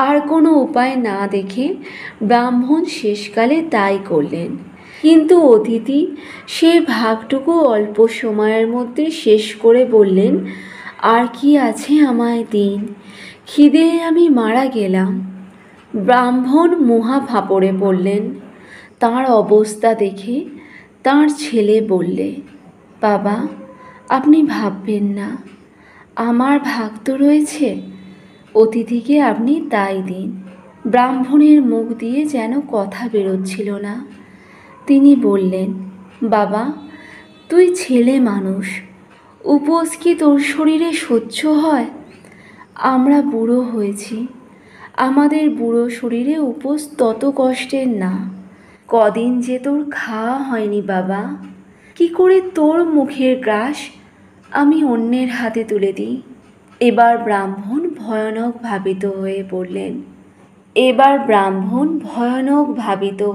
আর কোনো উপায় না দেখে ব্রাহ্মণ শেষকালে তাই করলেন। কিন্তু অতিথি সে ভাগটুকু অল্প সময়ের মধ্যে শেষ করে বললেন, আর কি আছে আমায় দিন, খিদে আমি মারা গেলাম। ব্রাহ্মণ মহা ফাঁপড়ে পড়লেন। তাঁর অবস্থা দেখে তাঁর ছেলে বললে, বাবা, আপনি ভাববেন না, আমার ভাগ তো রয়েছে, অতিথিকে আপনি তাই দিন। ব্রাহ্মণের মুখ দিয়ে যেন কথা বেরোচ্ছিল না। তিনি বললেন, বাবা, তুই ছেলে মানুষ, উপোস কি তোর শরীরে সহ্য হয়? আমরা বুড়ো হয়েছি, আমাদের বুড়ো শরীরে উপোস তত কষ্টের না। কদিন যে তোর খাওয়া হয়নি বাবা, কি করে তোর মুখের গ্রাস আমি অন্যের হাতে তুলে দিই? এবার ব্রাহ্মণ ভয়ানক ভাবিত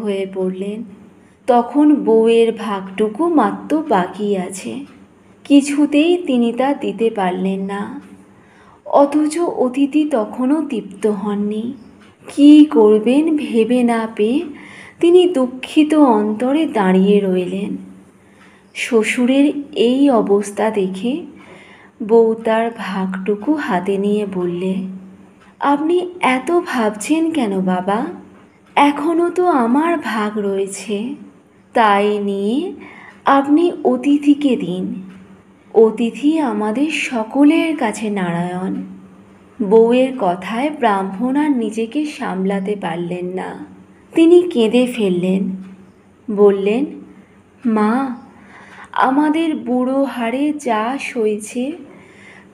হয়ে পড়লেন। তখন বউয়ের ভাগটুকু মাত্র বাকি আছে, কিছুতেই তিনি তা দিতে পারলেন না। অথচ অতিথি তখনও তৃপ্ত হননি। কি করবেন ভেবে না পেয়ে তিনি দুঃখিত অন্তরে দাঁড়িয়ে রইলেন। শ্বশুরের এই অবস্থা দেখে বউ তার ভাগটুকু হাতে নিয়ে বললে, আপনি এত ভাবছেন কেন বাবা? এখনও তো আমার ভাগ রয়েছে, তাই নিয়ে আপনি অতিথিকে দিন। অতিথি আমাদের সকলের কাছে নারায়ণ। বউয়ের কথায় ব্রাহ্মণ আর নিজেকে সামলাতে পারলেন না। তিনি কেঁদে ফেললেন, বললেন, মা, আমাদের বুড়ো হাড়ে যা সইছে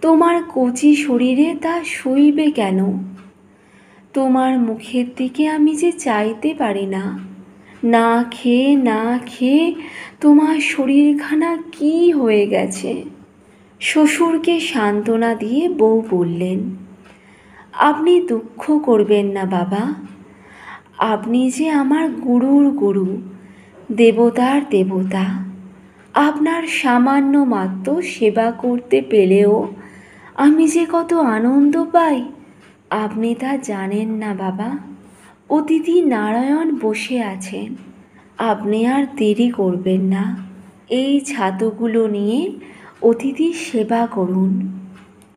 তোমার কচি শরীরে তা সইবে কেন? তোমার মুখের দিকে আমি যে চাইতে পারি না। না খেয়ে তোমার শরীরখানা কি হয়ে গেছে। শ্বশুরকে সান্ত্বনা দিয়ে বউ বললেন, আপনি দুঃখ করবেন না বাবা, আপনি যে আমার গুরুর গুরু, দেবতার দেবতা। আপনার সামান্য মাত্র সেবা করতে পেলেও আমি যে কত আনন্দ পাই আপনি তা জানেন না বাবা। অতিথি নারায়ণ বসে আছেন, আপনি আর দেরি করবেন না, এই ছাতুগুলো নিয়ে অতিথির সেবা করুন।